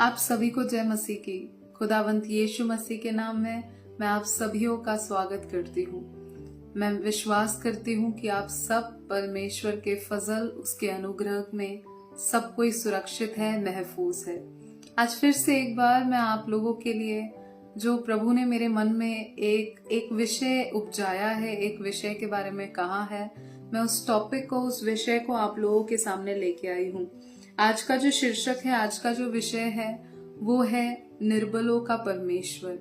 आप सभी को जय मसीह की। खुदावंत यीशु मसीह के नाम में मैं आप सभीयों का स्वागत करती हूँ। मैं विश्वास करती हूँ कि आप सब परमेश्वर के फजल, उसके अनुग्रह में सब कोई सुरक्षित है, महफूज है। आज फिर से एक बार मैं आप लोगों के लिए जो प्रभु ने मेरे मन में एक विषय उपजाया है, एक विषय के बारे में कहा है, मैं उस टॉपिक को, उस विषय को आप लोगों के सामने लेके आई हूँ। आज का जो शीर्षक है, आज का जो विषय है वो है निर्बलों का परमेश्वर।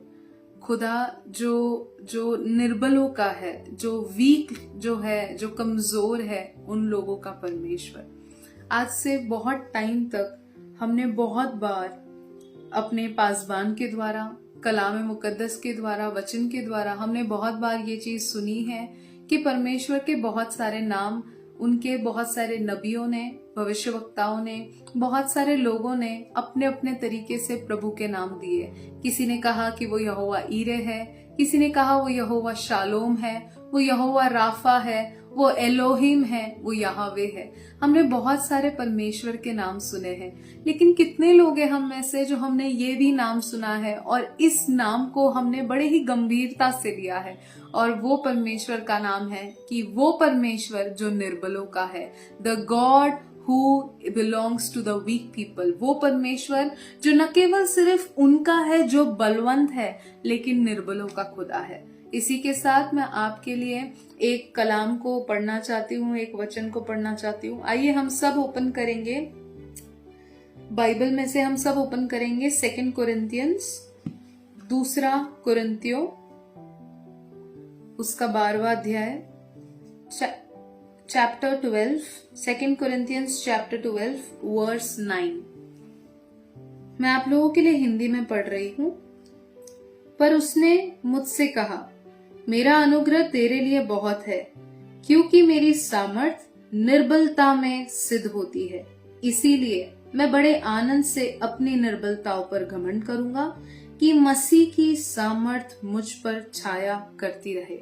खुदा जो निर्बलों का है, जो वीक जो है, जो कमजोर है, उन लोगों का परमेश्वर। आज से बहुत टाइम तक हमने बहुत बार अपने पासबान के द्वारा, कलाम मुकद्दस के द्वारा, वचन के द्वारा हमने बहुत बार ये चीज सुनी है कि परमेश्वर के बहुत सारे नाम, उनके बहुत सारे नबियों ने, भविष्यवक्ताओं ने, बहुत सारे लोगों ने अपने अपने तरीके से प्रभु के नाम दिए। किसी ने कहा कि वो यहोवा ईरे है, किसी ने कहा वो यहोवा शालोम है, वो यहोवा राफा है, वो एलोहिम है, वो यहावे है। हमने बहुत सारे परमेश्वर के नाम सुने हैं, लेकिन कितने लोग हैं हम में से जो हमने ये भी नाम सुना है और इस नाम को हमने बड़े ही गंभीरता से लिया है। और वो परमेश्वर का नाम है कि वो परमेश्वर जो निर्बलों का है, the God who belongs to the weak people। वो परमेश्वर जो न केवल सिर्फ उनका है जो बलवंत है, लेकिन निर्बलों का खुदा है। इसी के साथ मैं आपके लिए एक कलाम को पढ़ना चाहती हूँ, एक वचन को पढ़ना चाहती हूँ। आइए हम सब ओपन करेंगे बाइबल में से, हम सब ओपन करेंगे 2 कोरिन्थियंस, 2 कोरिन्थियों, उसका 12वां अध्याय, चैप्टर 12, 2 कोरिन्थियंस चैप्टर 12 वर्स 9। मैं आप लोगों के लिए हिंदी में पढ़ रही हूँ। पर उसने मुझसे कहा, मेरा अनुग्रह तेरे लिए बहुत है, क्योंकि मेरी सामर्थ निर्बलता में सिद्ध होती है। इसीलिए मैं बड़े आनंद से अपनी निर्बलताओं पर घमंड करूंगा कि मसीह की सामर्थ मुझ पर छाया करती रहे।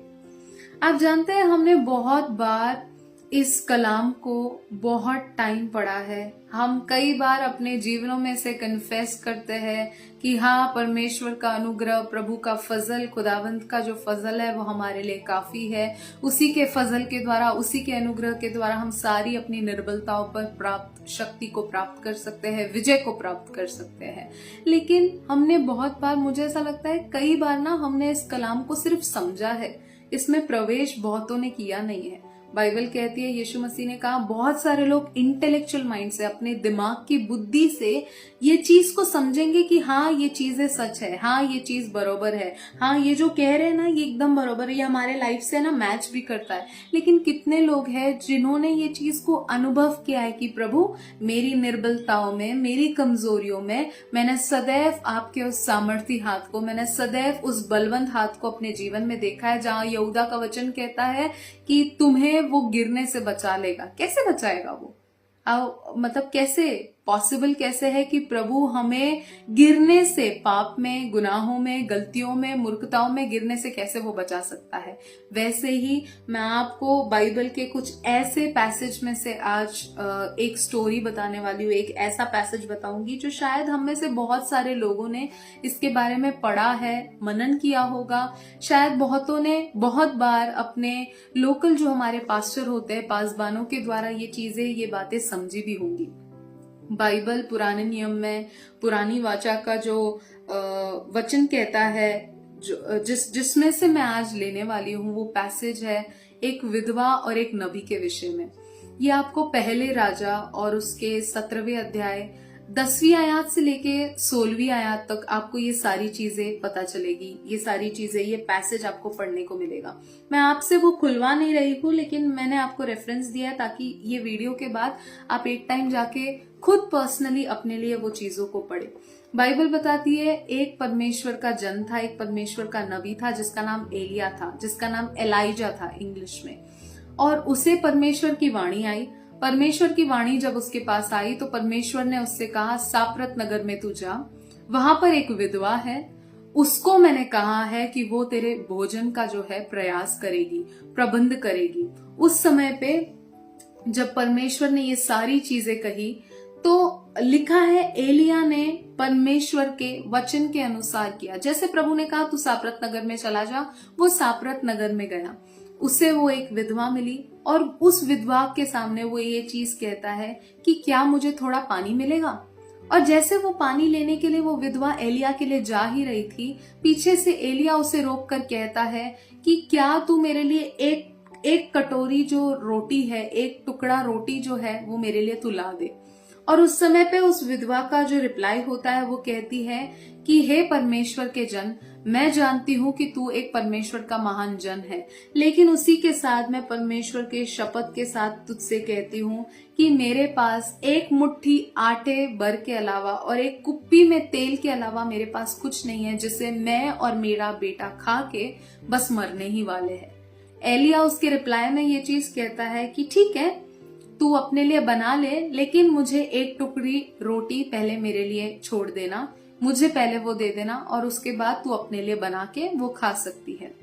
आप जानते हैं, हमने बहुत बार इस कलाम को बहुत टाइम पढ़ा है। हम कई बार अपने जीवनों में से कन्फेस करते हैं कि हाँ, परमेश्वर का अनुग्रह, प्रभु का फजल, खुदावंत का जो फजल है वो हमारे लिए काफी है। उसी के फजल के द्वारा, उसी के अनुग्रह के द्वारा हम सारी अपनी निर्बलताओं पर प्राप्त शक्ति को प्राप्त कर सकते हैं, विजय को प्राप्त कर सकते हैं। लेकिन हमने बहुत बार, मुझे ऐसा लगता है कई बार ना, हमने इस कलाम को सिर्फ समझा है, इसमें प्रवेश बहुतों ने किया नहीं है। बाइबल कहती है, यीशु मसीह ने कहा, बहुत सारे लोग इंटेलेक्चुअल माइंड से, अपने दिमाग की बुद्धि से ये चीज को समझेंगे कि हाँ, ये चीजें सच है, हाँ, ये चीज बरोबर है, हाँ, ये जो कह रहे हैं ना, ये एकदम बरोबर है, ये हमारे लाइफ से ना मैच भी करता है। लेकिन कितने लोग हैं जिन्होंने ये चीज को अनुभव किया है कि प्रभु, मेरी निर्बलताओं में, मेरी कमजोरियों में मैंने सदैव आपके उस सामर्थी हाथ को, मैंने सदैव उस बलवंत हाथ को अपने जीवन में देखा है। जहाँ यहूदा का वचन कहता है कि तुम्हें वो गिरने से बचा लेगा। कैसे बचाएगा वो? मतलब कैसे पॉसिबल, कैसे है कि प्रभु हमें गिरने से, पाप में, गुनाहों में, गलतियों में, मूर्खताओं में गिरने से कैसे वो बचा सकता है। वैसे ही मैं आपको बाइबल के कुछ ऐसे पैसेज में से आज एक स्टोरी बताने वाली हूँ। एक ऐसा पैसेज बताऊंगी जो शायद हम में से बहुत सारे लोगों ने इसके बारे में पढ़ा है, मनन किया होगा। शायद बहुतों ने बहुत बार अपने लोकल जो हमारे पास्टर होते हैं, पासबानों के द्वारा ये चीजें, ये बातें समझी भी होंगी। बाइबल पुराने नियम में, पुरानी वाचा का जो वचन कहता है, जिसमें से मैं आज लेने वाली हूँ, वो पैसेज है एक विधवा और एक नबी के विषय में। ये आपको पहले राजा और उसके 17वें अध्याय 10वीं आयत से लेके 16वीं आयत तक आपको ये सारी चीजें पता चलेगी। ये सारी चीजें, ये पैसेज आपको पढ़ने को मिलेगा। मैं आपसे वो खुलवा नहीं रही हूँ, लेकिन मैंने आपको रेफरेंस दिया है ताकि ये वीडियो के बाद आप एक टाइम जाके खुद पर्सनली अपने लिए वो चीजों को पढ़े। बाइबल बताती है, एक परमेश्वर का जन था, एक परमेश्वर का नबी था जिसका नाम एलिया था, जिसका नाम एलाइजा था इंग्लिश में। और उसे परमेश्वर की वाणी आई। परमेश्वर की वाणी जब उसके पास आई तो परमेश्वर ने उससे कहा, साप्रत नगर में तू जा, वहां पर एक विधवा है, उसको मैंने कहा है कि वो तेरे भोजन का जो है प्रयास करेगी, प्रबंध करेगी। उस समय पे जब परमेश्वर ने ये सारी चीजें कही तो लिखा है एलिया ने परमेश्वर के वचन के अनुसार किया। जैसे प्रभु ने कहा तू साप्रत नगर में चला जा, वो साप्रत नगर में गया। उसे वो एक विधवा मिली और उस विधवा के सामने वो ये चीज कहता है कि क्या मुझे थोड़ा पानी मिलेगा। और जैसे वो पानी लेने के लिए वो विधवा एलिया के लिए जा ही रही थी, पीछे से एलिया उसे रोक कर कहता है कि क्या तू मेरे लिए एक कटोरी जो रोटी है, एक टुकड़ा रोटी जो है वो मेरे लिए तू ला दे। और उस समय पे उस विधवा का जो रिप्लाई होता है वो कहती है कि हे परमेश्वर के जन, मैं जानती हूँ कि तू एक परमेश्वर का महान जन है, लेकिन उसी के साथ मैं परमेश्वर के शपथ के साथ तुझसे कहती हूँ कि मेरे पास एक मुट्ठी आटे भर के अलावा और एक कुप्पी में तेल के अलावा मेरे पास कुछ नहीं है, जिसे मैं और मेरा बेटा खा के बस मरने ही वाले हैं। एलिया उसके रिप्लाई में ये चीज कहता है कि ठीक है, तू अपने लिए बना ले, लेकिन मुझे एक टुकड़ी रोटी पहले मेरे लिए छोड़ देना, मुझे पहले वो दे देना और उसके बाद तू अपने लिए बना के वो खा सकती है।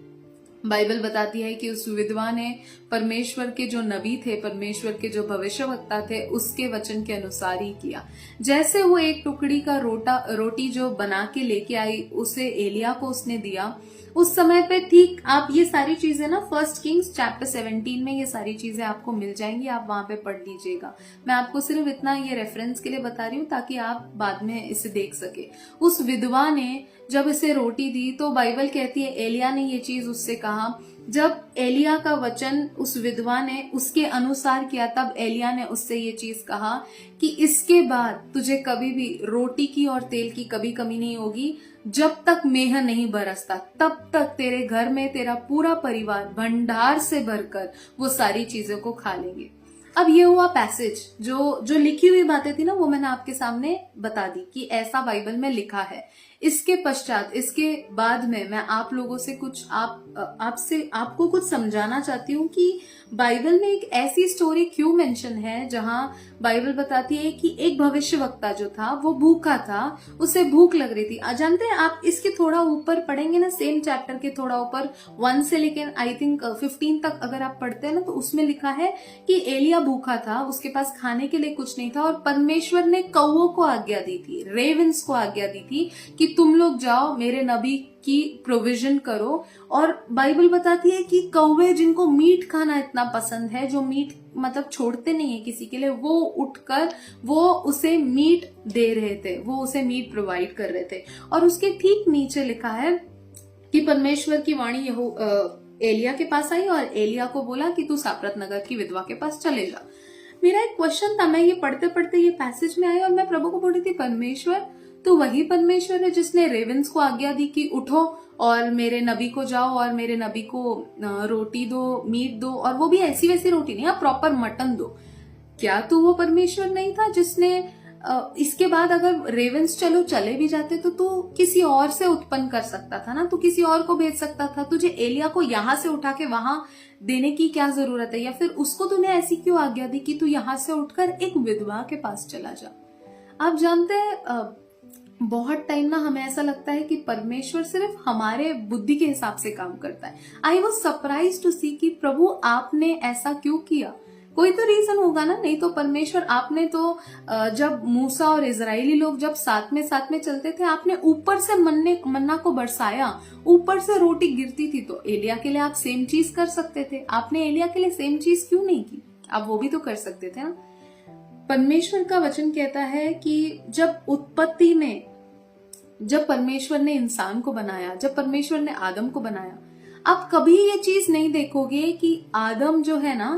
बाइबल बताती है कि उस विधवा ने परमेश्वर के जो नबी थे, परमेश्वर के जो भविष्यवक्ता थे, उसके वचन के अनुसार ही किया। जैसे वो एक टुकड़ी का रोटी जो बना के लेके आई, उसे एलिया को उसने दिया। उस समय पे ठीक आप ये सारी चीजें ना 1 किंग्स चैप्टर 17 में ये सारी चीजें आपको मिल जाएंगी, आप वहां पे पढ़ लीजिएगा। मैं आपको सिर्फ इतना ये रेफरेंस के लिए बता रही हूँ ताकि आप बाद में इसे देख सके। उस विधवा ने जब इसे रोटी दी तो बाइबल कहती है एलिया ने ये चीज उससे कहा। जब एलिया का वचन उस विधवा ने उसके अनुसार किया, तब एलिया ने उससे ये चीज कहा कि इसके बाद तुझे कभी भी रोटी की और तेल की कभी कमी नहीं होगी। जब तक मेह नहीं बरसता तब तक तेरे घर में तेरा पूरा परिवार भंडार से भरकर वो सारी चीजों को खा लेंगे। अब ये हुआ पैसेज, जो लिखी हुई बातें थी ना वो मैंने आपके सामने बता दी कि ऐसा बाइबल में लिखा है। इसके पश्चात, इसके बाद में मैं आप लोगों से कुछ आपको कुछ समझाना चाहती हूँ कि बाइबल में एक ऐसी स्टोरी क्यों मेंशन है जहां बाइबल बताती है कि एक भविष्यवक्ता जो था वो भूखा था, उसे भूख लग रही थी। जानते हैं आप इसके थोड़ा ऊपर पढ़ेंगे ना, सेम चैप्टर के थोड़ा ऊपर 1 से लेकर आई थिंक 15 तक अगर आप पढ़ते हैं ना, तो उसमें लिखा है कि एलिया भूखा था, उसके पास खाने के लिए कुछ नहीं था और परमेश्वर ने कौवों को आज्ञा दी थी, रेवेंस को आज्ञा दी थी कि तुम लोग जाओ मेरे नबी की प्रोविजन करो। और बाइबल बताती है कि कौवे जिनको मीट खाना इतना पसंद है, जो मीट मतलब छोड़ते नहीं है किसी के लिए, वो उठकर वो उसे मीट दे रहे थे, वो उसे मीट प्रोवाइड कर रहे थे। और उसके ठीक नीचे लिखा है कि परमेश्वर की वाणी एलिया के पास आई और एलिया को बोला कि तू साप्रत नगर की विधवा के पास चले जा। मेरा एक क्वेश्चन था, मैं ये पढ़ते पढ़ते ये पैसेज में आई और मैं प्रभु को बोल रही थी, परमेश्वर तो वही परमेश्वर है जिसने रेवेंस को आज्ञा दी कि उठो और मेरे नबी को जाओ और मेरे नबी को रोटी दो, मीट दो, और वो भी ऐसी वैसी रोटी नहीं, प्रॉपर मटन दो। क्या तू वो परमेश्वर नहीं था जिसने इसके बाद अगर रेवेंस चले भी जाते तो तू किसी और से उत्पन्न कर सकता था ना, तू किसी और को भेज सकता था। तुझे एलिया को यहाँ से उठा के वहां देने की क्या जरूरत है, या फिर उसको तूने ऐसी क्यों आज्ञा दी कि तू यहाँ से उठकर एक विधवा के पास चला जा। आप जानते हैं बहुत टाइम ना हमें ऐसा लगता है कि परमेश्वर सिर्फ हमारे बुद्धि के हिसाब से काम करता है। आई वॉज सरप्राइज टू सी कि प्रभु आपने ऐसा क्यों किया, कोई तो रीजन होगा ना। नहीं तो परमेश्वर आपने तो जब मूसा और इजरायली लोग जब साथ में चलते थे, आपने ऊपर से मन्ना को बरसाया, ऊपर से रोटी गिरती थी, तो एलिया के लिए आप सेम चीज कर सकते थे। आपने एलिया के लिए सेम चीज क्यों नहीं की, आप वो भी तो कर सकते थे ना। परमेश्वर का वचन कहता है कि जब उत्पत्ति में, जब परमेश्वर ने इंसान को बनाया, जब परमेश्वर ने आदम को बनाया, आप कभी ये चीज नहीं देखोगे कि आदम जो है ना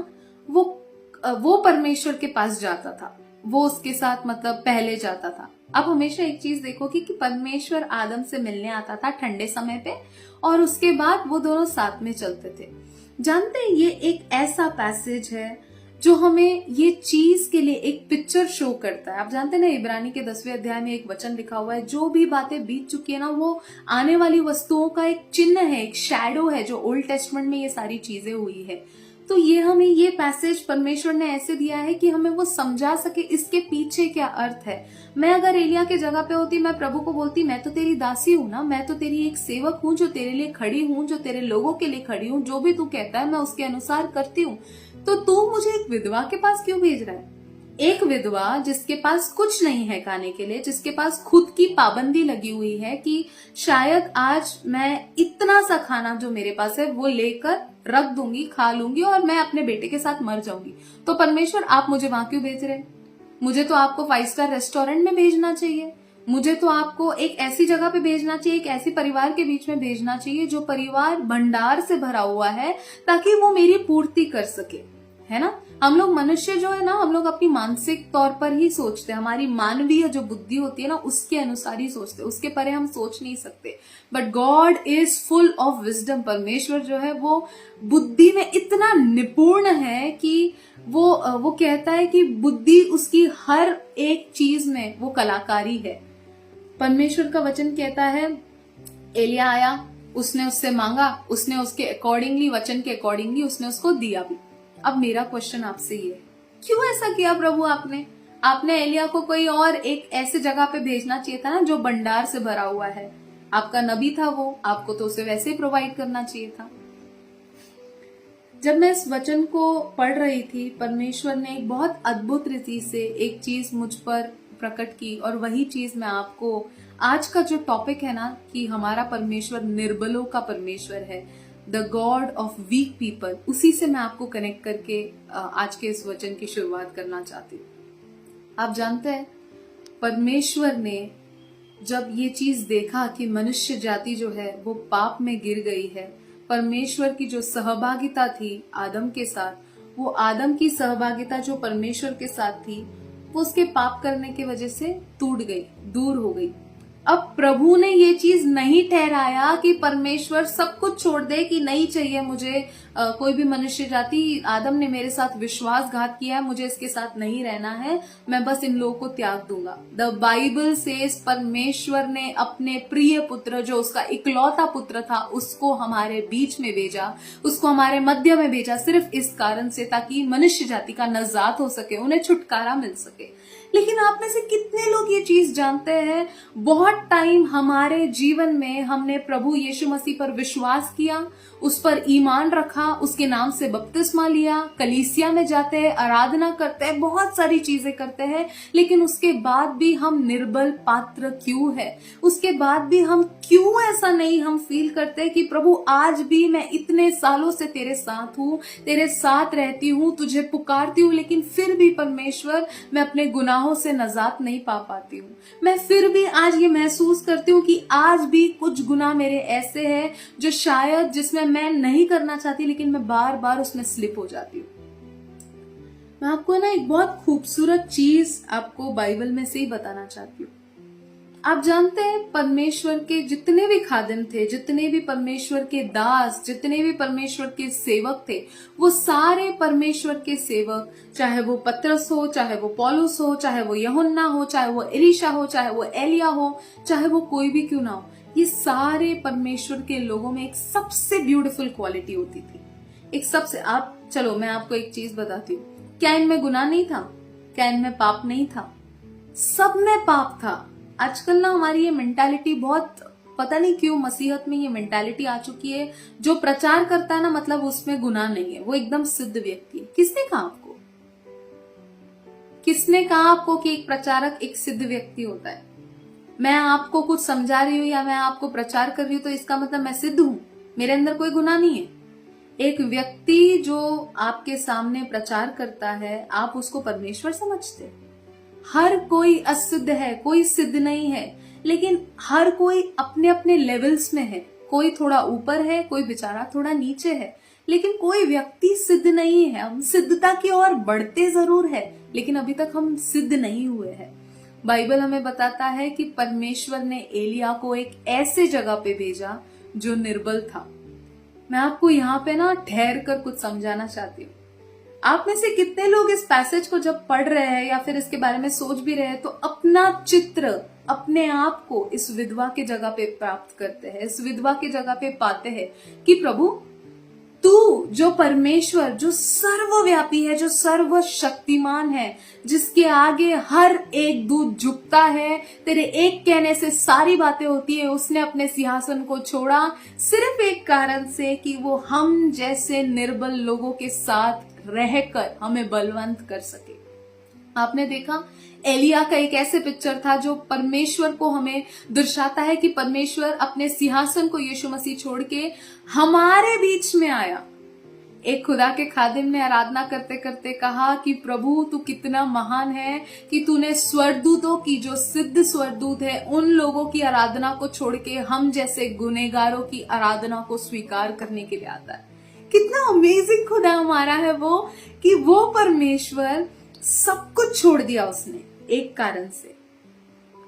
वो परमेश्वर के पास जाता था, वो उसके साथ मतलब पहले जाता था। आप हमेशा एक चीज देखोगे कि परमेश्वर आदम से मिलने आता था ठंडे समय पे और उसके बाद वो दोनों साथ में चलते थे। जानते हैं ये एक ऐसा पैसेज है जो हमें ये चीज के लिए एक पिक्चर शो करता है। आप जानते हैं ना, इब्रानी के 10वें अध्याय में एक वचन लिखा हुआ है, जो भी बातें बीत चुकी है ना वो आने वाली वस्तुओं का एक चिन्ह है, एक शैडो है, जो ओल्ड टेस्टमेंट में ये सारी चीजें हुई है। तो ये हमें ये पैसेज परमेश्वर ने ऐसे दिया है कि हमें वो समझा सके इसके पीछे क्या अर्थ है। मैं अगर एलिया के जगह पे होती, मैं प्रभु को बोलती, मैं तो तेरी दासी हूँ ना, मैं तो तेरी एक सेवक हूँ जो तेरे लिए खड़ी हूँ, जो तेरे लोगों के लिए खड़ी हूँ, जो भी तू कहता है मैं उसके अनुसार करती हूँ, तो तू मुझे एक विधवा के पास क्यों भेज रहा है, एक विधवा जिसके पास कुछ नहीं है खाने के लिए, जिसके पास खुद की पाबंदी लगी हुई है कि शायद आज मैं इतना सा खाना जो मेरे पास है वो लेकर रख दूंगी, खा लूंगी और मैं अपने बेटे के साथ मर जाऊंगी, तो परमेश्वर आप मुझे वहां क्यों भेज रहे हैं? मुझे तो आपको 5 स्टार रेस्टोरेंट में भेजना चाहिए, मुझे तो आपको एक ऐसी जगह पे भेजना चाहिए, एक ऐसी परिवार के बीच में भेजना चाहिए जो परिवार भंडार से भरा हुआ है, ताकि वो मेरी पूर्ति कर सके, है ना। हम लोग मनुष्य जो है ना, हम लोग अपनी मानसिक तौर पर ही सोचते हैं, हमारी मानवीय जो बुद्धि होती है ना उसके अनुसार ही सोचते हैं, उसके परे हम सोच नहीं सकते। But God is full of wisdom. परमेश्वर जो है वो बुद्धि में इतना निपुण है कि वो कहता है कि बुद्धि उसकी हर एक चीज में वो कलाकारी है। परमेश्वर का वचन कहता है एलिया आया, उसने उससे मांगा, उसने उसके अकॉर्डिंगली, वचन के अकॉर्डिंगली उसने उसको दिया भी। अब मेरा क्वेश्चन आपसे ये है, क्यों ऐसा किया प्रभु आपने एलिया को कोई और एक ऐसे जगह पे भेजना चाहिए था ना जो भंडार से भरा हुआ है। आपका नबी था वो, आपको तो उसे वैसे ही प्रोवाइड करना चाहिए था। जब मैं इस वचन को पढ़ रही थी, परमेश्वर ने एक बहुत अद्भुत रीति से एक चीज मुझ पर प्रकट की, और वही चीज मैं आपको, आज का जो टॉपिक है ना कि हमारा परमेश्वर निर्बलों का परमेश्वर है, the God of weak people, उसी से मैं आपको कनेक्ट करके आज के इस वचन की शुरुआत करना चाहती हूँ। आप जानते हैं, परमेश्वर ने जब ये चीज देखा कि मनुष्य जाति जो है वो पाप में गिर गई है, परमेश्वर की जो सहभागिता थी आदम के साथ, वो आदम की सहभागिता जो परमेश्वर के साथ थी, वो उसके पाप करने की वजह से टूट गई, दूर हो गई। अब प्रभु ने ये चीज नहीं ठहराया कि परमेश्वर सब कुछ छोड़ दे, कि नहीं चाहिए मुझे कोई भी मनुष्य जाति, आदम ने मेरे साथ विश्वासघात किया है, मुझे इसके साथ नहीं रहना है, मैं बस इन लोगों को त्याग दूंगा। द बाइबल सेज परमेश्वर ने अपने प्रिय पुत्र, जो उसका इकलौता पुत्र था, उसको हमारे बीच में भेजा, उसको हमारे मध्य में भेजा, सिर्फ इस कारण से ताकि मनुष्य जाति का नजात हो सके, उन्हें छुटकारा मिल सके। लेकिन आप में से कितने लोग ये चीज जानते हैं, बहुत टाइम हमारे जीवन में हमने प्रभु यीशु मसीह पर विश्वास किया, उस पर ईमान रखा, उसके नाम से बपतिस्मा लिया, कलीसिया में जाते हैं, आराधना करते हैं, बहुत सारी चीजें करते हैं, लेकिन उसके बाद भी हम निर्बल पात्र क्यों है? उसके बाद भी हम क्यों ऐसा नहीं हम फील करते कि प्रभु आज भी मैं इतने सालों से तेरे साथ हूँ, तेरे साथ रहती हूँ, तुझे पुकारती हूँ, लेकिन फिर भी परमेश्वर मैं अपने गुनाहों से नजात नहीं पा पाती हूँ। मैं फिर भी आज ये महसूस करती हूँ कि आज भी कुछ गुनाह मेरे ऐसे हैं जो शायद जिसमें मैं नहीं करना चाहती, लेकिन मैं बार बार उसमें स्लिप हो जाती हूँ। मैं आपको ना एक बहुत खूबसूरत चीज आपको बाइबल में से ही बताना चाहती हूँ। आप जानते हैं, परमेश्वर के जितने भी खादिम थे, जितने भी परमेश्वर के दास, जितने भी परमेश्वर के सेवक थे, वो सारे परमेश्वर के सेवक, चाहे वो पतरस हो, चाहे वो पौलुस हो, चाहे वो यूहन्ना हो, चाहे वो एलीशा हो, चाहे वो एलिया हो, चाहे वो कोई भी क्यों ना हो, ये सारे परमेश्वर के लोगों में एक सबसे ब्यूटीफुल क्वालिटी होती थी। एक सबसे, आप चलो मैं आपको एक चीज बताती हूँ, क्या इनमें गुनाह नहीं था? क्या इनमें पाप नहीं था? सब में पाप था। आजकल ना हमारी ये मेंटालिटी बहुत, पता नहीं क्यों मसीहत में ये मेंटालिटी आ चुकी है, जो प्रचार करता है ना मतलब उसमें गुनाह नहीं है, वो एकदम सिद्ध व्यक्ति है। किसने कहा आपको? किसने कहा आपको कि एक प्रचारक एक सिद्ध व्यक्ति होता है? मैं आपको कुछ समझा रही हूँ या मैं आपको प्रचार कर रही हूँ तो इसका मतलब मैं सिद्ध हूँ, मेरे अंदर कोई गुनाह नहीं है। एक व्यक्ति जो आपके सामने प्रचार करता है, आप उसको परमेश्वर समझते हैं। हर कोई असिद्ध है, कोई सिद्ध नहीं है, लेकिन हर कोई अपने अपने लेवल्स में है। कोई थोड़ा ऊपर है, कोई बेचारा थोड़ा नीचे है, लेकिन कोई व्यक्ति सिद्ध नहीं है। हम सिद्धता की ओर बढ़ते जरूर है, लेकिन अभी तक हम सिद्ध नहीं हुए हैं। बाइबल हमें बताता है कि परमेश्वर ने एलिया को एक ऐसे जगह पे भेजा जो निर्बल था। मैं आपको यहाँ पे ना ठहर कर कुछ समझाना चाहती हूँ। आप में से कितने लोग इस पैसेज को जब पढ़ रहे हैं या फिर इसके बारे में सोच भी रहे हैं तो अपना चित्र, अपने आप को इस विधवा के जगह पे प्राप्त करते हैं, इस विधवा के जगह पे पाते हैं कि प्रभु तू जो परमेश्वर, जो सर्वव्यापी है, जो सर्वशक्तिमान है, जिसके आगे हर एक दूत झुकता है, तेरे एक कहने से सारी बातें होती है, उसने अपने सिंहासन को छोड़ा सिर्फ एक कारण से कि वो हम जैसे निर्बल लोगों के साथ रहकर हमें बलवंत कर सके। आपने देखा एलिया का एक ऐसे पिक्चर था जो परमेश्वर को हमें दर्शाता है कि परमेश्वर अपने सिंहासन को यीशु मसीह छोड़ के हमारे बीच में आया। एक खुदा के खादिम ने आराधना करते करते कहा कि प्रभु तू कितना महान है कि तूने स्वर्गदूतों की, जो सिद्ध स्वर्गदूत है, उन लोगों की आराधना को छोड़ के हम जैसे गुनहगारों की आराधना को स्वीकार करने के लिए आता है। कितना अमेजिंग खुदा हमारा है वो, कि वो परमेश्वर सब कुछ छोड़ दिया उसने एक कारण से,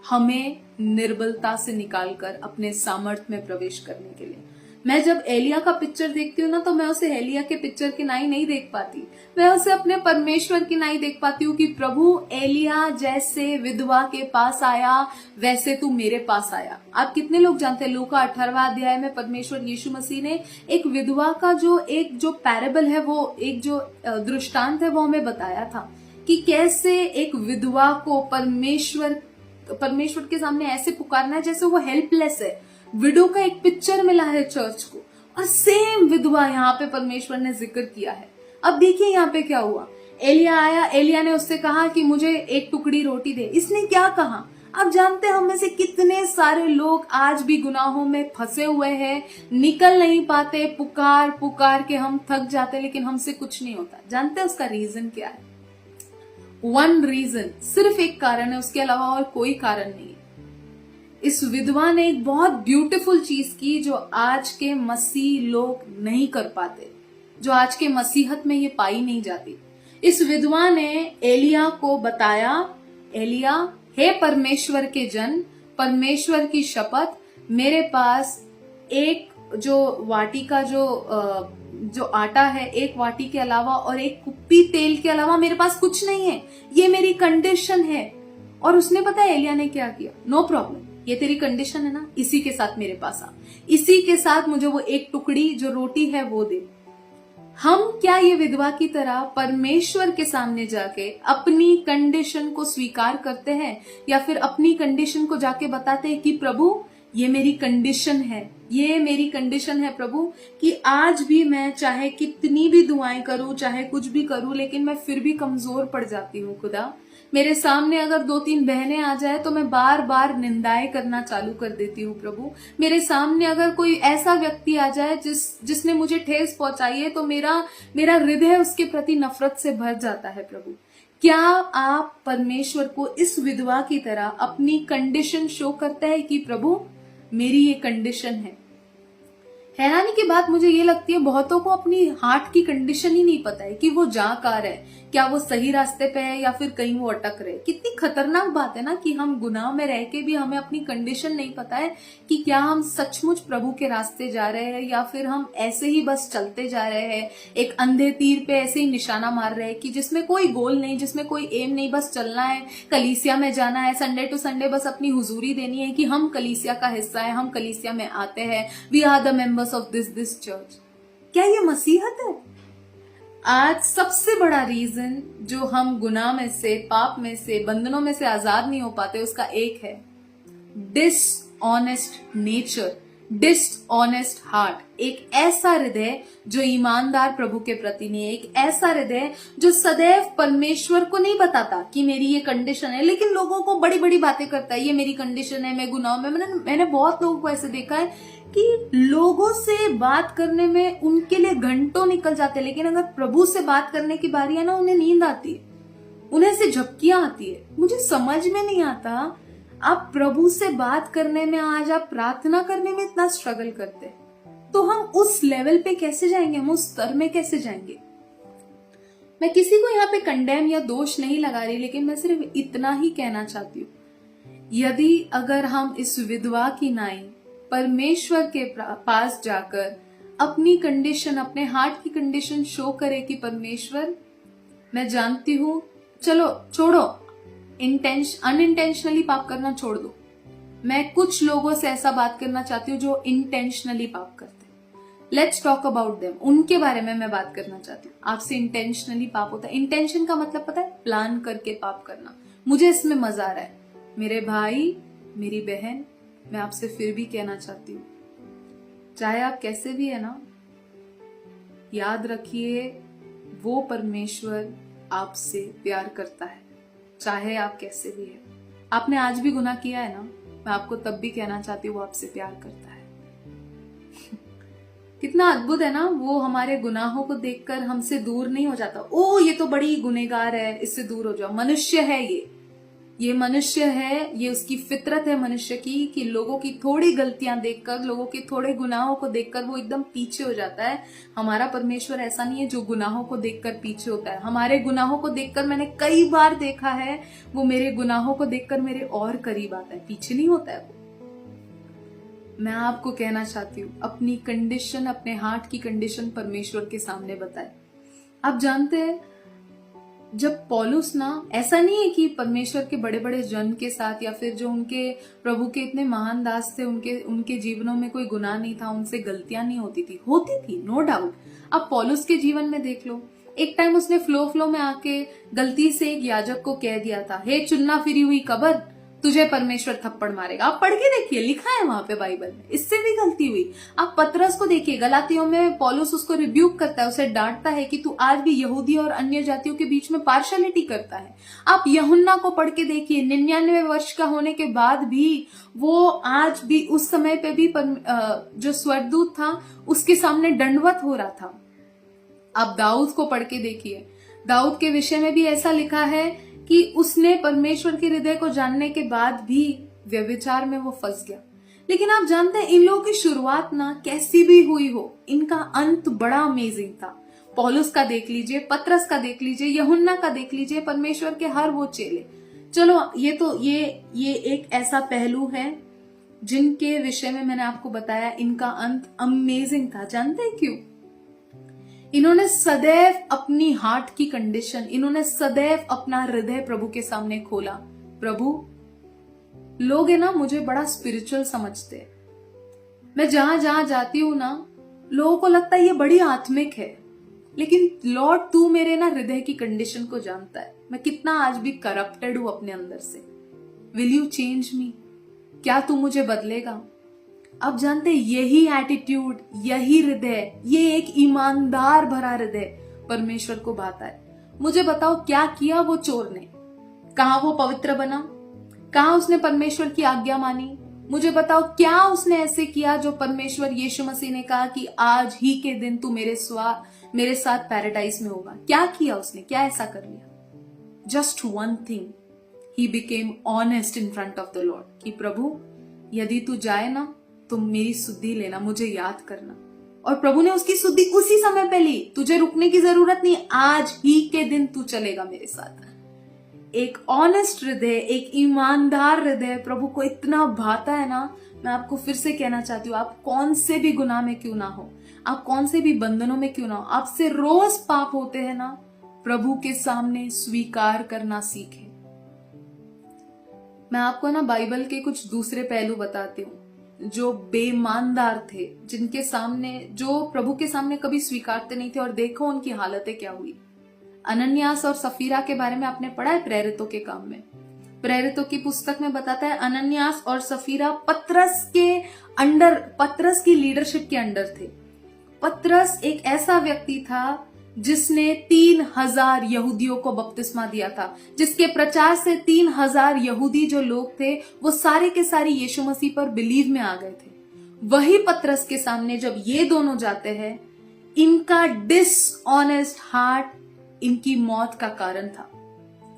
हमें निर्बलता से निकालकर अपने सामर्थ में प्रवेश करने के लिए। मैं जब एलिया का पिक्चर देखती हूँ ना, तो मैं उसे एलिया के पिक्चर की नाई नहीं देख पाती, मैं उसे अपने परमेश्वर की नाई देख पाती हूँ कि प्रभु एलिया जैसे विधवा के पास आया वैसे तू मेरे पास आया। आप कितने लोग जानते हैं लूका 18वां अध्याय में परमेश्वर यीशु मसीह ने एक विधवा का जो पैराबल है, वो एक जो दृष्टांत है वो हमें बताया था कि कैसे एक विधवा को परमेश्वर के सामने ऐसे पुकारना है जैसे वो हेल्पलेस है। विडो का एक पिक्चर मिला है चर्च को, और सेम विधवा यहाँ पे परमेश्वर ने जिक्र किया है। अब देखिए यहाँ पे क्या हुआ, एलिया आया, एलिया ने उससे कहा कि मुझे एक टुकड़ी रोटी दे। इसने क्या कहा? आप जानते हैं हम में से कितने सारे लोग आज भी गुनाहों में फंसे हुए हैं, निकल नहीं पाते, पुकार पुकार के हम थक जाते, लेकिन हमसे कुछ नहीं होता। जानते हैं उसका रीजन क्या है? वन रीजन, सिर्फ एक कारण है, उसके अलावा और कोई कारण नहीं है। इस विधवा ने एक बहुत ब्यूटीफुल चीज की जो आज के मसीह लोग नहीं कर पाते, जो आज के मसीहत में ये पाई नहीं जाती। इस विधवा ने एलिया को बताया, एलिया, हे परमेश्वर के जन, परमेश्वर की शपथ, मेरे पास एक जो वाटी का जो आटा है, एक वाटी के अलावा और एक कुप्पी तेल के अलावा मेरे पास कुछ नहीं है, ये मेरी कंडीशन है। और उसने पता है एलिया ने क्या किया? नो प्रॉब्लम, ये तेरी कंडीशन है ना, इसी के साथ मेरे पास आ, इसी के साथ मुझे वो एक टुकड़ी जो रोटी है वो दे। हम क्या ये विधवा की तरह परमेश्वर के सामने जाके अपनी कंडीशन को स्वीकार करते हैं, या फिर अपनी कंडीशन को जाके बताते हैं कि प्रभु ये मेरी कंडीशन है, ये मेरी कंडीशन है प्रभु, कि आज भी मैं चाहे कितनी भी दुआएं करूं, चाहे कुछ भी करूं, लेकिन मैं फिर भी कमजोर पड़ जाती हूँ खुदा। मेरे सामने अगर 2-3 बहनें आ जाए तो मैं बार बार निंदाएं करना चालू कर देती हूँ प्रभु। मेरे सामने अगर कोई ऐसा व्यक्ति आ जाए जिसने मुझे ठेस पहुंचाई है तो मेरा हृदय उसके प्रति नफरत से भर जाता है प्रभु। क्या आप परमेश्वर को इस विधवा की तरह अपनी कंडीशन शो करते हैं कि प्रभु मेरी ये कंडीशन है? हैरानी की बात मुझे ये लगती है, बहुतों को अपनी हार्ट की कंडीशन ही नहीं पता है कि वो जा कहाँ रहे, क्या वो सही रास्ते पे है या फिर कहीं वो अटक रहे। कितनी खतरनाक बात है ना कि हम गुनाह में रह के भी हमें अपनी कंडीशन नहीं पता है कि क्या हम सचमुच प्रभु के रास्ते जा रहे हैं या फिर हम ऐसे ही बस चलते जा रहे हैं, एक अंधे तीर पे ऐसे ही निशाना मार रहे हैं कि जिसमें कोई गोल नहीं, जिसमें कोई एम नहीं, बस चलना है, कलीसिया में जाना है, संडे टू संडे बस अपनी हुजूरी देनी है कि हम कलीसिया का हिस्सा है, हम कलीसिया में आते हैं, we are the members of this church. क्या ये मसीहत है? आज सबसे बड़ा रीजन जो हम गुनाह में से, पाप में से, बंधनों में से आजाद नहीं हो पाते, उसका एक है डिसऑनेस्ट नेचर, डिसऑनेस्ट हार्ट। एक ऐसा हृदय जो ईमानदार प्रभु के प्रति नहीं है, एक ऐसा हृदय जो सदैव परमेश्वर को नहीं बताता कि मेरी ये कंडीशन है, लेकिन लोगों को बड़ी बड़ी बातें करता है, ये मेरी कंडीशन है, मैं गुनाह में। मैंने बहुत लोगों को ऐसे देखा है कि लोगों से बात करने में उनके लिए घंटों निकल जाते हैं, लेकिन अगर प्रभु से बात करने की बारी है ना, उन्हें नींद आती है, उन्हें से झपकियां आती है। मुझे समझ में नहीं आता, आप प्रभु से बात करने में, आज आप प्रार्थना करने में इतना स्ट्रगल करते हैं, तो हम उस लेवल पे कैसे जाएंगे, हम उस स्तर में कैसे जाएंगे? मैं किसी को यहाँ पे कंडेम या दोष नहीं लगा रही, लेकिन मैं सिर्फ इतना ही कहना चाहती हूँ, यदि अगर हम इस विधवा की नाई परमेश्वर के पास जाकर अपनी कंडीशन, अपने हार्ट की कंडीशन शो करे कि परमेश्वर मैं जानती हूं, चलो छोड़ो, अनइंटेंशनली पाप करना छोड़ दो। मैं कुछ लोगों से ऐसा बात करना चाहती हूँ जो इंटेंशनली पाप करते हैं। लेट्स टॉक अबाउट देम, उनके बारे में मैं बात करना चाहती हूँ। आपसे इंटेंशनली पाप होता है। इंटेंशन का मतलब पता है? प्लान करके पाप करना। मुझे इसमें मजा आ रहा है। मेरे भाई, मेरी बहन, मैं आपसे फिर भी कहना चाहती हूँ, चाहे आप कैसे भी है ना, याद रखिए वो परमेश्वर आपसे प्यार करता है। चाहे आप कैसे भी है। आपने आज भी गुनाह किया है ना, मैं आपको तब भी कहना चाहती हूँ वो आपसे प्यार करता है। कितना अद्भुत है ना, वो हमारे गुनाहों को देखकर हमसे दूर नहीं हो जाता। ओ ये तो बड़ी गुनहगार है, इससे दूर हो जाओ। मनुष्य है ये मनुष्य है, ये उसकी फितरत है मनुष्य की कि लोगों की थोड़ी गलतियां देखकर, लोगों के थोड़े गुनाहों को देखकर वो एकदम पीछे हो जाता है। हमारा परमेश्वर ऐसा नहीं है जो गुनाहों को देखकर पीछे होता है। हमारे गुनाहों को देखकर मैंने कई बार देखा है, वो मेरे गुनाहों को देखकर मेरे और करीब आता है, पीछे नहीं होता है वो। मैं आपको कहना चाहती हूँ, अपनी कंडीशन, अपने हार्ट की कंडीशन परमेश्वर के सामने बताए। आप जानते हैं, जब पौलुस ना, ऐसा नहीं है कि परमेश्वर के बड़े बड़े जन के साथ या फिर जो उनके प्रभु के इतने महान दास थे, उनके जीवनों में कोई गुनाह नहीं था, उनसे गलतियां नहीं होती थी, नो डाउट। अब पौलुस के जीवन में देख लो, एक टाइम उसने फ्लो में आके गलती से एक याजक को कह दिया था, हे चुनना फिरी हुई कब्र, तुझे परमेश्वर थप्पड़ मारेगा। आप पढ़ के देखिए, लिखा है वहां पे बाइबल में, इससे भी गलती हुई। आप पतरस को देखिए, गलातियों में पौलुस उसको रिब्यूक करता है, उसे डांटता है कि तू आज भी यहूदी और अन्य जातियों के बीच में पार्शलिटी करता है। आप यूहन्ना को पढ़ के देखिए, 99 वर्ष का होने के बाद भी वो आज भी, उस समय पे भी जो स्वर्गदूत था उसके सामने दंडवत हो रहा था। आप दाऊद को पढ़ के देखिए, दाऊद के विषय में भी ऐसा लिखा है कि उसने परमेश्वर के हृदय को जानने के बाद भी व्यभिचार में वो फंस गया। लेकिन आप जानते हैं, इन लोगों की शुरुआत ना कैसी भी हुई हो, इनका अंत बड़ा अमेजिंग था। पौलुस का देख लीजिए, पतरस का देख लीजिए, यूहन्ना का देख लीजिए, परमेश्वर के हर वो चेले। चलो ये एक ऐसा पहलू है जिनके विषय में मैंने आपको बताया, इनका अंत अमेजिंग था। जानते हैं क्यों? इन्होंने सदैव अपनी हार्ट की कंडीशन, इन्होंने सदैव अपना हृदय प्रभु के सामने खोला। प्रभु, लोग है ना मुझे बड़ा स्पिरिचुअल समझते हैं। मैं जहां जहां जाती हूं ना, लोगों को लगता है ये बड़ी आत्मिक है, लेकिन लॉर्ड तू मेरे ना हृदय की कंडीशन को जानता है। मैं कितना आज भी करप्टेड हूं अपने अंदर से। विल यू चेंज मी? क्या तू मुझे बदलेगा? अब जानते, यही एटीट्यूड, यही हृदय, ये एक ईमानदार भरा हृदय परमेश्वर को भाता है। मुझे बताओ, क्या किया वो चोर ने? कहां वो पवित्र बना? कहां उसने परमेश्वर की आज्ञा मानी? मुझे बताओ, क्या उसने ऐसे किया जो परमेश्वर यीशु मसीह ने कहा कि आज ही के दिन तू मेरे साथ पैराडाइज में होगा? क्या किया उसने? क्या ऐसा कर लिया? Just one thing, he became honest in front of the Lord कि प्रभु, यदि तू जाए ना, तुम मेरी सुधि लेना, मुझे याद करना। और प्रभु ने उसकी सुधि उसी समय पे ली। तुझे रुकने की जरूरत नहीं, आज ही के दिन तू चलेगा मेरे साथ। एक ऑनेस्ट हृदय, एक ईमानदार हृदय प्रभु को इतना भाता है ना। मैं आपको फिर से कहना चाहती हूँ, आप कौन से भी गुनाह में क्यों ना हो, आप कौन से भी बंधनों में क्यों ना हो, आपसे रोज पाप होते हैं ना, प्रभु के सामने स्वीकार करना सीखें। मैं आपको ना बाइबल के कुछ दूसरे पहलू बताती हूँ जो बेईमानदार थे, जिनके सामने, जो प्रभु के सामने कभी स्वीकारते नहीं थे, और देखो उनकी हालतें क्या हुई। अनन्यास और सफीरा के बारे में आपने पढ़ा है प्रेरितों के काम में। प्रेरितों की पुस्तक में बताता है, अनन्यास और सफीरा पतरस की लीडरशिप के अंडर थे। पतरस एक ऐसा व्यक्ति था जिसने 3000 यहूदियों को बपतिस्मा दिया था, जिसके प्रचार से 3000 यहूदी जो लोग थे वो सारे के सारे यीशु मसीह पर बिलीव में आ गए थे। वही पतरस के सामने जब ये दोनों जाते हैं, इनका डिसऑनेस्ट हार्ट इनकी मौत का कारण था।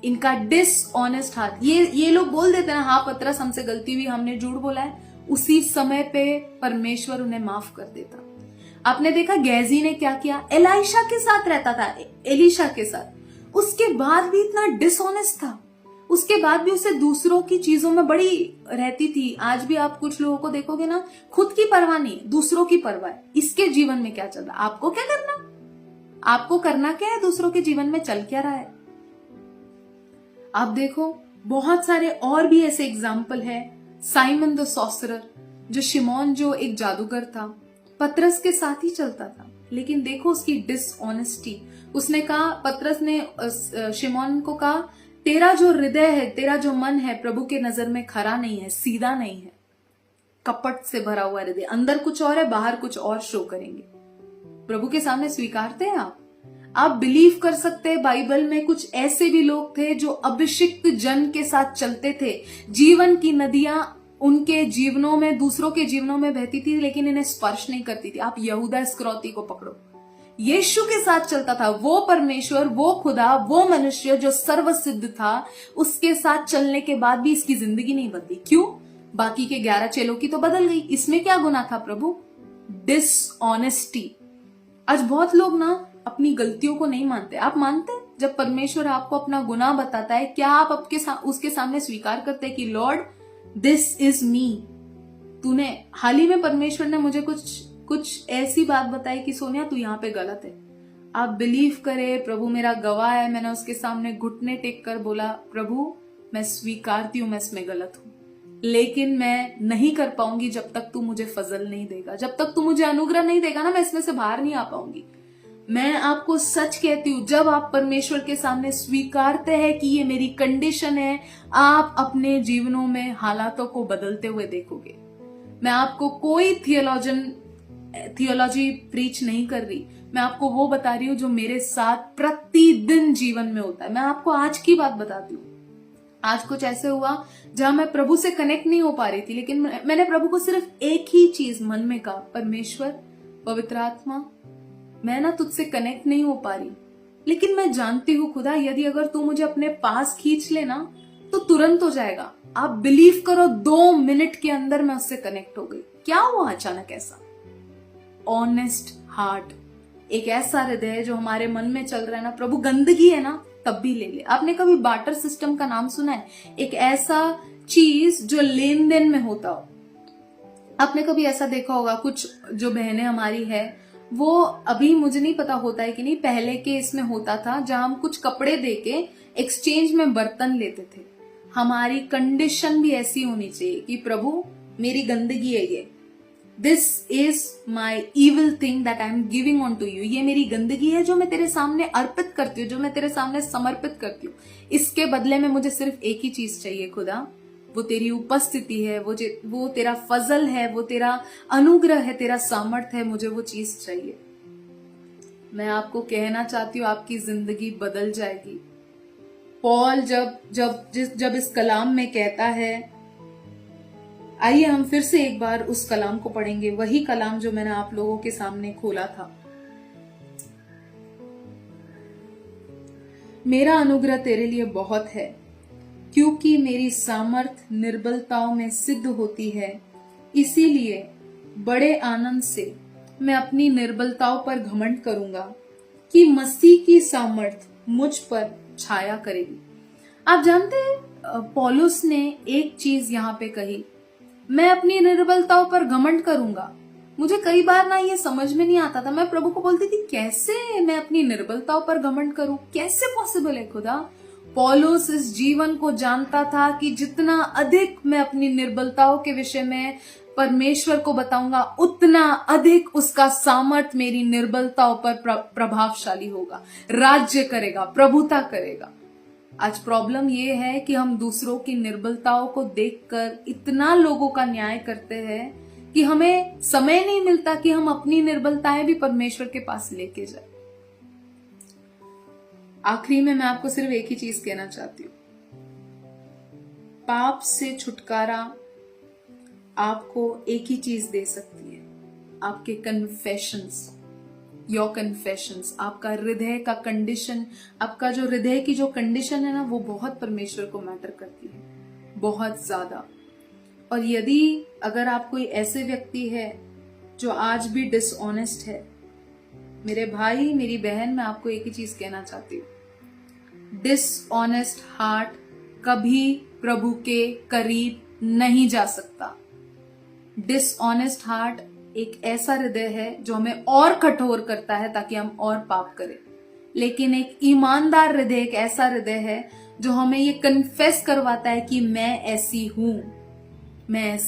इनका डिसऑनेस्ट हार्ट, ये लोग बोल देते हैं, हाँ पतरस हमसे गलती हुई, हमने झूठ बोला है, उसी समय पे परमेश्वर उन्हें माफ कर देता। आपने देखा गेहजी ने क्या किया? एलीशा के साथ रहता था, एलीशा के साथ, उसके बाद भी इतना डिसऑनेस्ट था, उसके बाद भी उसे दूसरों की चीजों में बड़ी रहती थी। आज भी आप कुछ लोगों को देखोगे ना, खुद की परवाह नहीं, दूसरों की परवाह है। इसके जीवन में क्या चल रहा है? आपको क्या करना? आपको करना क्या है? दूसरों के जीवन में चल क्या रहा है? आप देखो, बहुत सारे और भी ऐसे एग्जाम्पल है। साइमन द सॉर्सरर, जो शिमोन, जो एक जादूगर था, पतरस के साथ ही चलता था, लेकिन देखो उसकी डिसऑनेस्टी। उसने कहा, पतरस ने शिमोन को कहा, तेरा जो हृदय है, तेरा जो मन है प्रभु के नजर में खरा नहीं है, सीधा नहीं है, कपट से भरा हुआ हृदय, अंदर कुछ और है, बाहर कुछ और शो करेंगे। प्रभु के सामने स्वीकारते हैं आप? आप बिलीव कर सकते हैं बाइबल में कुछ ऐसे भी लोग थे जो अभिषिक्त जन के साथ चलते थे, जीवन की नदियां उनके जीवनों में, दूसरों के जीवनों में बहती थी, लेकिन इन्हें स्पर्श नहीं करती थी। आप यहूदा इस्करियोती को पकड़ो, यीशु के साथ चलता था, वो परमेश्वर, वो खुदा, वो मनुष्य जो सर्वसिद्ध था, उसके साथ चलने के बाद भी इसकी जिंदगी नहीं बदली। क्यों? बाकी के 11 चेलों की तो बदल गई, इसमें क्या गुनाह था प्रभु? डिसऑनेस्टी। आज बहुत लोग ना अपनी गलतियों को नहीं मानते। आप मानते हैं जब परमेश्वर आपको अपना गुनाह बताता है, क्या आप उसके सामने स्वीकार करते हैं कि लॉर्ड दिस इज मी? तूने हाल ही में परमेश्वर ने मुझे कुछ ऐसी बात बताई कि सोनिया तू यहाँ पे गलत है। आप बिलीव करे, प्रभु मेरा गवाह है, मैंने उसके सामने घुटने टेक कर बोला, प्रभु मैं स्वीकारती हूं मैं इसमें गलत हूं, लेकिन मैं नहीं कर पाऊंगी जब तक तू मुझे फजल नहीं देगा, जब तक तू मुझे अनुग्रह नहीं देगा ना, मैं इसमें से बाहर नहीं आ पाऊंगी। मैं आपको सच कहती हूँ, जब आप परमेश्वर के सामने स्वीकारते हैं कि ये मेरी कंडीशन है, आप अपने जीवनों में हालातों को बदलते हुए देखोगे। मैं आपको कोई थियोलॉजी प्रीच नहीं कर रही, मैं आपको वो बता रही हूँ जो मेरे साथ प्रतिदिन जीवन में होता है। मैं आपको आज की बात बताती हूँ। आज कुछ ऐसे हुआ जहां मैं प्रभु से कनेक्ट नहीं हो पा रही थी, लेकिन मैंने प्रभु को सिर्फ एक ही चीज मन में कहा, परमेश्वर, पवित्र आत्मा, मैं ना तुझसे कनेक्ट नहीं हो पा रही, लेकिन मैं जानती हूँ खुदा, यदि अगर तू मुझे अपने पास खींच लेना तो तुरंत हो जाएगा। आप बिलीव करो, 2 मिनट के अंदर मैं उससे कनेक्ट हो गई। क्या हुआ अचानक? ऐसा ऑनेस्ट हार्ट, एक ऐसा हृदय जो हमारे मन में चल रहा है ना, प्रभु गंदगी है ना, तब भी ले ले। आपने कभी बार्टर सिस्टम का नाम सुना है? एक ऐसा चीज जो लेन देन में होता हो। आपने कभी ऐसा देखा होगा, कुछ जो बहनें हमारी है, वो अभी मुझे नहीं पता होता है कि नहीं, पहले के इसमें होता था जहां हम कुछ कपड़े देके एक्सचेंज में बर्तन लेते थे। हमारी कंडीशन भी ऐसी होनी चाहिए कि प्रभु मेरी गंदगी है ये, this is my evil thing that I am giving on to you, ये मेरी गंदगी है जो मैं तेरे सामने अर्पित करती हूँ, जो मैं तेरे सामने समर्पित करती हूँ। इसके बदले में मुझे सिर्फ एक ही चीज चाहिए खुदा, वो तेरी उपस्थिति है, वो तेरा फजल है, वो तेरा अनुग्रह है, तेरा सामर्थ्य है, मुझे वो चीज चाहिए। मैं आपको कहना चाहती हूँ आपकी जिंदगी बदल जाएगी। पॉल जब इस कलाम में कहता है, आइए हम फिर से एक बार उस कलाम को पढ़ेंगे, वही कलाम जो मैंने आप लोगों के सामने खोला था। मेरा अनुग्रह तेरे लिए बहुत है, क्योंकि मेरी सामर्थ निर्बलताओं में सिद्ध होती है, इसीलिए बड़े आनंद से मैं अपनी निर्बलताओं पर घमंड करूंगा कि मसीह की सामर्थ मुझ पर छाया करेगी। आप जानते हैं पौलुस ने एक चीज यहाँ पे कही, मैं अपनी निर्बलताओं पर घमंड करूंगा। मुझे कई बार ना ये समझ में नहीं आता था, मैं प्रभु को बोलती थी कैसे मैं अपनी निर्बलताओं पर घमंड करूं, कैसे पॉसिबल है खुदा? पौलुस इस जीवन को जानता था कि जितना अधिक मैं अपनी निर्बलताओं के विषय में परमेश्वर को बताऊंगा, उतना अधिक उसका सामर्थ मेरी निर्बलताओं पर प्रभावशाली होगा, राज्य करेगा, प्रभुता करेगा। आज प्रॉब्लम ये है कि हम दूसरों की निर्बलताओं को देखकर इतना लोगों का न्याय करते हैं कि हमें समय नहीं मिलता कि हम अपनी निर्बलताएं भी परमेश्वर के पास लेके जाए। आखिरी में मैं आपको सिर्फ एक ही चीज कहना चाहती हूँ, पाप से छुटकारा आपको एक ही चीज दे सकती है, आपके कन्फेशंस, योर कन्फेशंस। आपका हृदय का कंडीशन, आपका जो हृदय की जो कंडीशन है ना, वो बहुत परमेश्वर को मैटर करती है, बहुत ज्यादा। और यदि अगर आप कोई ऐसे व्यक्ति है जो आज भी डिसऑनेस्ट है, मेरे भाई मेरी बहन, मैं आपको एक ही चीज कहना चाहती हूँ, डिसऑनेस्ट हार्ट कभी प्रभु के करीब नहीं जा सकता। डिसऑनेस्ट हार्ट एक ऐसा हृदय है जो हमें और कठोर करता है ताकि हम और पाप करें, लेकिन एक ईमानदार हृदय एक ऐसा हृदय है जो हमें ये कन्फेस करवाता है कि मैं ऐसी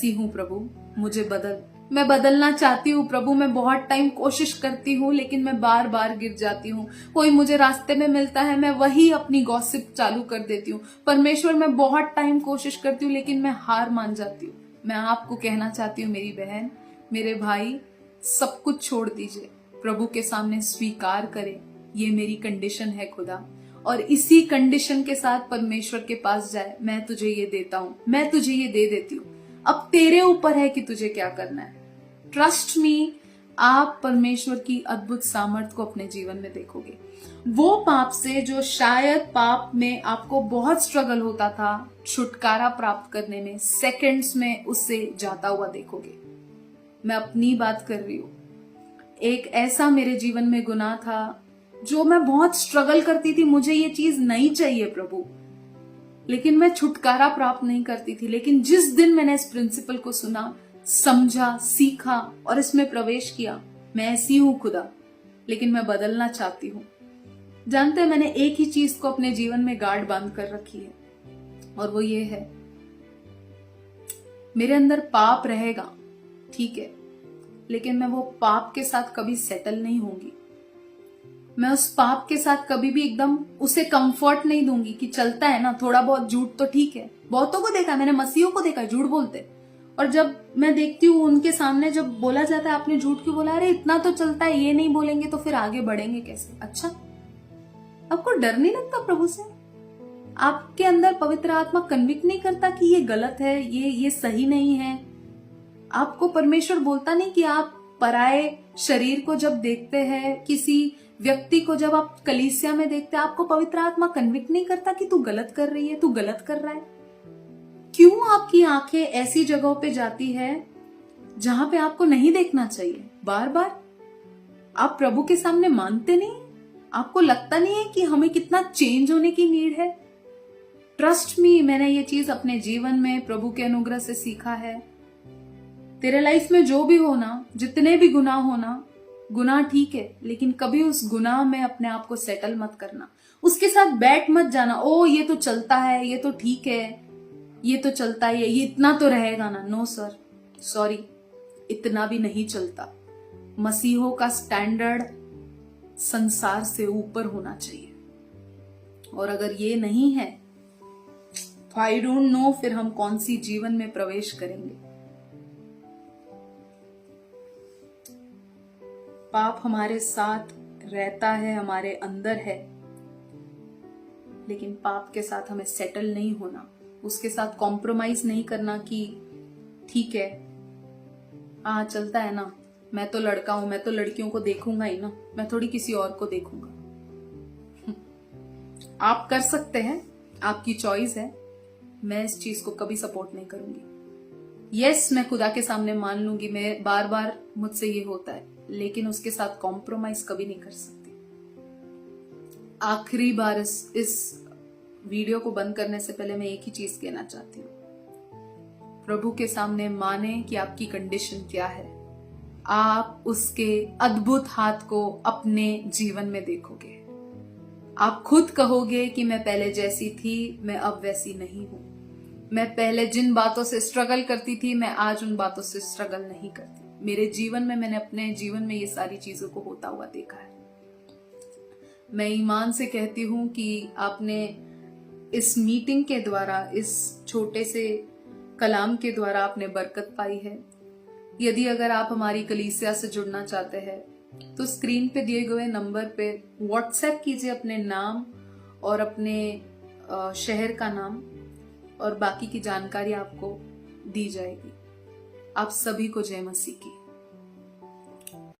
हूं प्रभु, मुझे बदल। मैं बदलना चाहती हूँ प्रभु, मैं बहुत टाइम कोशिश करती हूँ लेकिन मैं बार बार गिर जाती हूँ। कोई मुझे रास्ते में मिलता है, मैं वही अपनी गॉसिप चालू कर देती हूँ। परमेश्वर, मैं बहुत टाइम कोशिश करती हूँ लेकिन मैं हार मान जाती हूँ। मैं आपको कहना चाहती हूँ मेरी बहन, मेरे भाई, सब कुछ छोड़ दीजिए, प्रभु के सामने स्वीकार करें ये मेरी कंडीशन है खुदा, और इसी कंडीशन के साथ परमेश्वर के पास जाए, मैं तुझे ये देता हूं, मैं तुझे ये दे देती हूं, अब तेरे ऊपर है कि तुझे क्या करना है। ट्रस्ट मी, आप परमेश्वर की अद्भुत सामर्थ को अपने जीवन में देखोगे। वो पाप से जो शायद पाप में आपको बहुत स्ट्रगल होता था, छुटकारा प्राप्त करने में सेकंड्स में उससे जाता हुआ देखोगे। मैं अपनी बात कर रही हूं। एक ऐसा मेरे जीवन में गुनाह था जो मैं बहुत स्ट्रगल करती थी, मुझे ये चीज नहीं चाहिए प्रभु, लेकिन मैं छुटकारा प्राप्त नहीं करती थी। लेकिन जिस दिन मैंने इस प्रिंसिपल को सुना, समझा, सीखा और इसमें प्रवेश किया, मैं ऐसी हूं खुदा, लेकिन मैं बदलना चाहती हूं। जानते हैं, मैंने एक ही चीज को अपने जीवन में गार्ड बांध कर रखी है, और वो ये है, मेरे अंदर पाप रहेगा, ठीक है, लेकिन मैं वो पाप के साथ कभी सेटल नहीं होंगी। मैं उस पाप के साथ कभी भी एकदम उसे कंफर्ट नहीं दूंगी कि चलता है ना, थोड़ा बहुत झूठ तो ठीक है। बहुतों को देखा, मैंने मसीहों को देखा झूठ बोलते, और जब मैं देखती हूँ उनके सामने जब बोला जाता है आपने झूठ क्यों बोला, अरे इतना तो चलता है, ये नहीं बोलेंगे तो फिर आगे बढ़ेंगे कैसे। अच्छा, आपको डर नहीं लगता प्रभु से? आपके अंदर पवित्र आत्मा कन्विक्ट नहीं करता कि ये गलत है, ये सही नहीं है? आपको परमेश्वर बोलता नहीं कि आप पराये शरीर को जब देखते हैं, किसी व्यक्ति को जब आप कलीसिया में देखते हैं, आपको पवित्र आत्मा कन्विक्ट नहीं करता कि तू गलत कर रही है, तू गलत कर रहा है? क्यों आपकी आंखें ऐसी जगहों पे जाती है जहां पे आपको नहीं देखना चाहिए? बार बार आप प्रभु के सामने मानते नहीं? आपको लगता नहीं है कि हमें कितना चेंज होने की नीड है? ट्रस्ट मी, मैंने ये चीज अपने जीवन में प्रभु के अनुग्रह से सीखा है। तेरे लाइफ में जो भी होना, जितने भी गुनाह होना, गुनाह ठीक है, लेकिन कभी उस गुनाह में अपने आप को सेटल मत करना, उसके साथ बैठ मत जाना। ओ ये तो चलता है, ये तो ठीक है, ये तो चलता है, ये इतना तो रहेगा ना। नो सर, सॉरी, इतना भी नहीं चलता। मसीहों का स्टैंडर्ड संसार से ऊपर होना चाहिए, और अगर ये नहीं है तो आई डोंट नो फिर हम कौन सी जीवन में प्रवेश करेंगे। पाप हमारे साथ रहता है, हमारे अंदर है, लेकिन पाप के साथ हमें सेटल नहीं होना, उसके साथ कॉम्प्रोमाइज नहीं करना कि ठीक है, हाँ चलता है ना, मैं तो लड़का हूं, मैं तो लड़कियों को देखूंगा ही ना, मैं थोड़ी किसी और को देखूंगा। आप कर सकते हैं, आपकी चॉइस है, मैं इस चीज को कभी सपोर्ट नहीं करूंगी। यस, मैं खुदा के सामने मान लूंगी, मैं बार बार मुझसे ये होता है, लेकिन उसके साथ कॉम्प्रोमाइज कभी नहीं कर सकती। आखिरी बार इस वीडियो को बंद करने से पहले मैं एक ही चीज कहना चाहती हूँ, प्रभु के सामने माने कि आपकी कंडीशन क्या है, आप उसके अद्भुत हाथ को अपने जीवन में देखोगे। आप खुद कहोगे कि मैं पहले जैसी थी, मैं अब वैसी नहीं हूं। मैं पहले जिन बातों से स्ट्रगल करती थी, मैं आज उन बातों से स्ट्रगल नहीं करती। मेरे जीवन में, मैंने अपने जीवन में ये सारी चीजों को होता हुआ देखा है। मैं ईमान से कहती हूं कि आपने इस मीटिंग के द्वारा, इस छोटे से कलाम के द्वारा आपने बरकत पाई है। यदि अगर आप हमारी कलीसिया से जुड़ना चाहते हैं तो स्क्रीन पे दिए गए नंबर पे व्हाट्सएप कीजिए अपने नाम और अपने शहर का नाम, और बाकी की जानकारी आपको दी जाएगी। आप सभी को जय मसीह की।